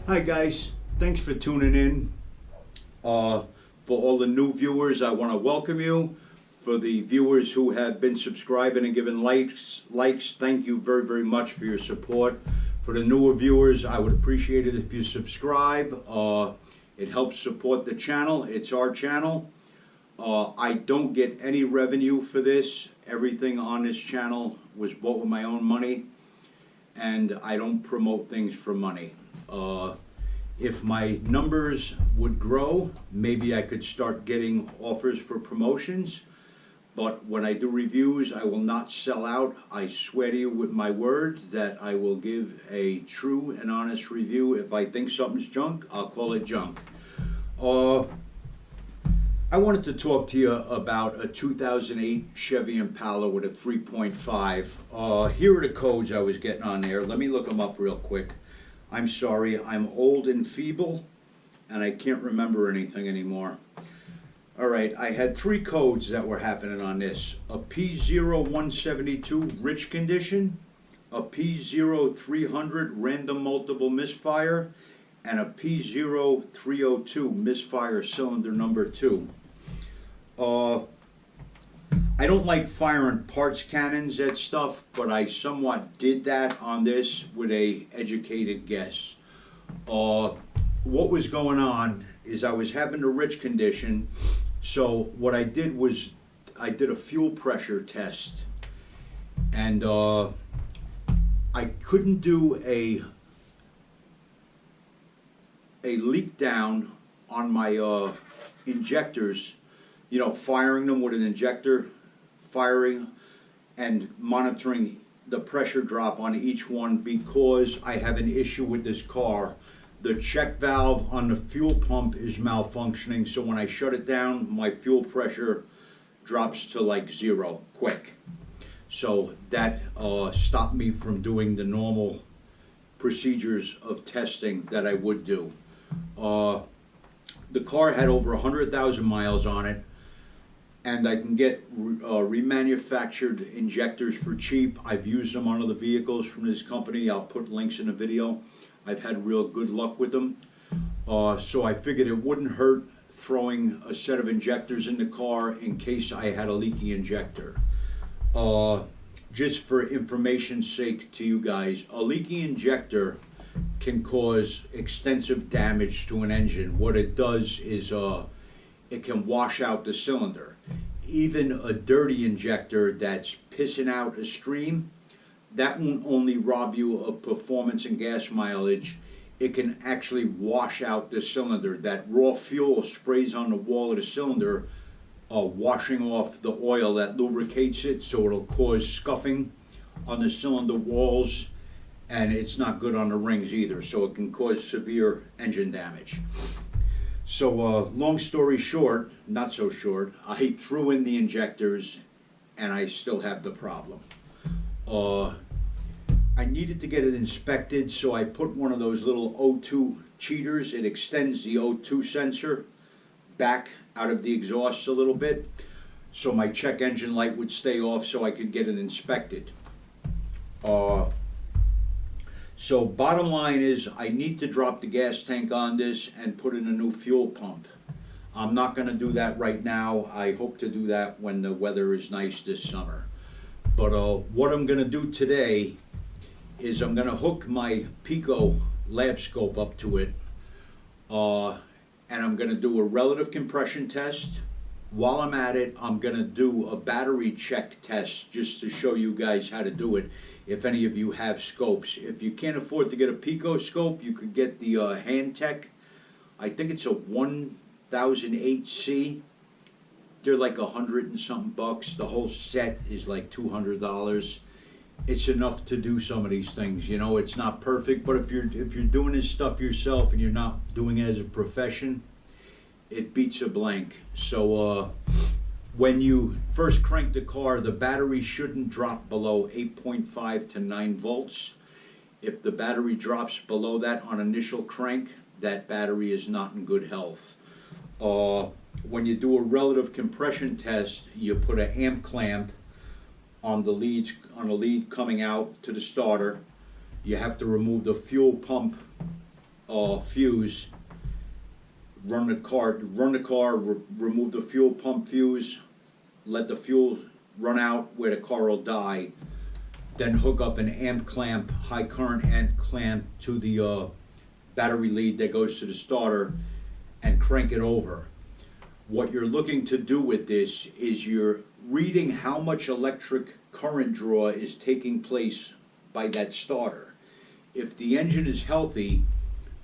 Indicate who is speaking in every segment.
Speaker 1: Hi guys, thanks for tuning in. For all the new viewers, I want to welcome you. For the viewers who have been subscribing and giving likes, thank you very, very much for your support. For the newer viewers, I would appreciate it if you subscribe. It helps support the channel. It's our channel. I don't get any revenue for this. Everything on this channel was bought with my own money, and I don't promote things for money. If my numbers would grow, maybe I could start getting offers for promotions. But when I do reviews, I will not sell out. I swear to you with my word that I will give a true and honest review. If I think something's junk, I'll call it junk. I wanted to talk to you about a 2008 Chevy Impala with a 3.5. Here are the codes I was getting on there. Let me look them up real quick. I'm sorry, I'm old and feeble, and I can't remember anything anymore. All right, I had three codes that were happening on this. A p0172 rich condition, a p0300 random multiple misfire, and a p0302 misfire cylinder number 2. I don't like firing parts cannons at stuff, but I somewhat did that on this with a educated guess. What was going on is I was having a rich condition, so what I did was I did a fuel pressure test, and I couldn't do a leak down on my injectors, you know, firing them with an injector, firing and monitoring the pressure drop on each one, because I have an issue with this car. The check valve on the fuel pump is malfunctioning, so when I shut it down, my fuel pressure drops to like 0 quick. So that stopped me from doing the normal procedures of testing that I would do. The car had over 100,000 miles on it, and I can get remanufactured injectors for cheap. I've used them on other vehicles from this company. I'll put links in the video. I've had real good luck with them. So I figured it wouldn't hurt throwing a set of injectors in the car in case I had a leaky injector. Just for information's sake to you guys, a leaky injector can cause extensive damage to an engine. What it does is it can wash out the cylinder. Even a dirty injector that's pissing out a stream, that won't only rob you of performance and gas mileage, it can actually wash out the cylinder. That raw fuel sprays on the wall of the cylinder, washing off the oil that lubricates it, so it'll cause scuffing on the cylinder walls, and it's not good on the rings either, so it can cause severe engine damage. So long story short, not so short, I threw in the injectors and I still have the problem. I needed to get it inspected, so I put one of those little O2 cheaters. It extends the O2 sensor back out of the exhaust a little bit, so my check engine light would stay off so I could get it inspected. So bottom line is I need to drop the gas tank on this and put in a new fuel pump. I'm not going to do that right now. I hope to do that when the weather is nice this summer. But what I'm going to do today is I'm going to hook my Pico lab scope up to it, and I'm going to do a relative compression test. While I'm at it, I'm going to do a battery check test just to show you guys how to do it. If any of you have scopes. If you can't afford to get a Pico scope, you could get the Handtech. I think it's a 1008C. They're like $100 and something bucks. The whole set is like $200. It's enough to do some of these things. You know, it's not perfect, but if you're doing this stuff yourself and you're not doing it as a profession, it beats a blank. So when you first crank the car, the battery shouldn't drop below 8.5 to 9 volts. If the battery drops below that on initial crank, that battery is not in good health. When you do a relative compression test, you put an amp clamp on the leads, on a lead coming out to the starter. You have to remove the fuel pump fuse, run the car, remove the fuel pump fuse, let the fuel run out where the car will die, then hook up an amp clamp, high current amp clamp to the battery lead that goes to the starter, and crank it over. What you're looking to do with this is you're reading how much electric current draw is taking place by that starter. If the engine is healthy,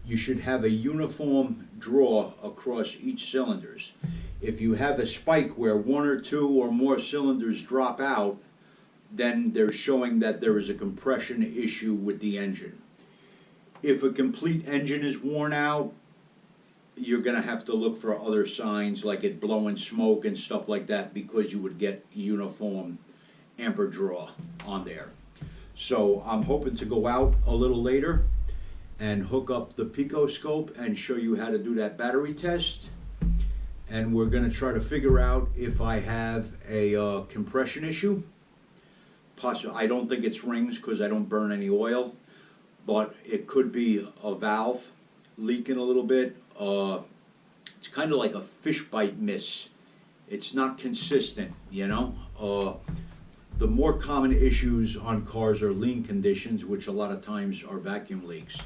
Speaker 1: you should have a uniform draw across each cylinders. If you have a spike where one or two or more cylinders drop out, then they're showing that there is a compression issue with the engine. If a complete engine is worn out, you're going to have to look for other signs like it blowing smoke and stuff like that, because you would get uniform ampere draw on there. So I'm hoping to go out a little later and hook up the Pico Scope and show you how to do that battery test. And we're going to try to figure out if I have a compression issue. I don't think it's rings because I don't burn any oil, but it could be a valve leaking a little bit. It's kind of like a fish bite miss. It's not consistent, you know. The more common issues on cars are lean conditions, which a lot of times are vacuum leaks.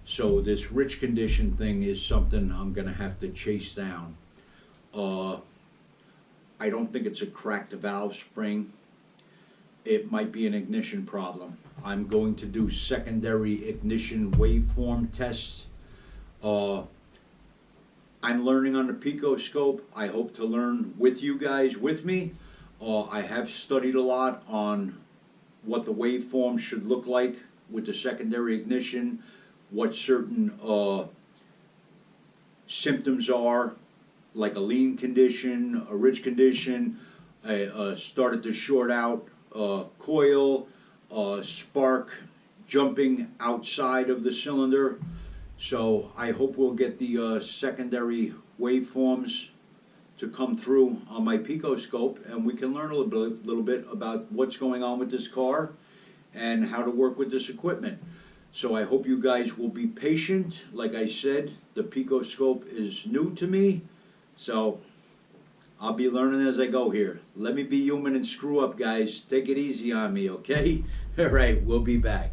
Speaker 1: So this rich condition thing is something I'm going to have to chase down. I don't think it's a cracked valve spring. It might be an ignition problem. I'm going to do secondary ignition waveform tests. I'm learning on the Pico Scope. I hope to learn with you guys with me. I have studied a lot on what the waveform should look like with the secondary ignition, what certain symptoms are, like a lean condition, a rich condition, started to short out coil, spark jumping outside of the cylinder. So I hope we'll get the secondary waveforms to come through on my Pico Scope, and we can learn a little bit about what's going on with this car and how to work with this equipment. So I hope you guys will be patient. Like I said, the Pico Scope is new to me, so I'll be learning as I go here. Let me be human and screw up, guys. Take it easy on me, okay? All right, we'll be back.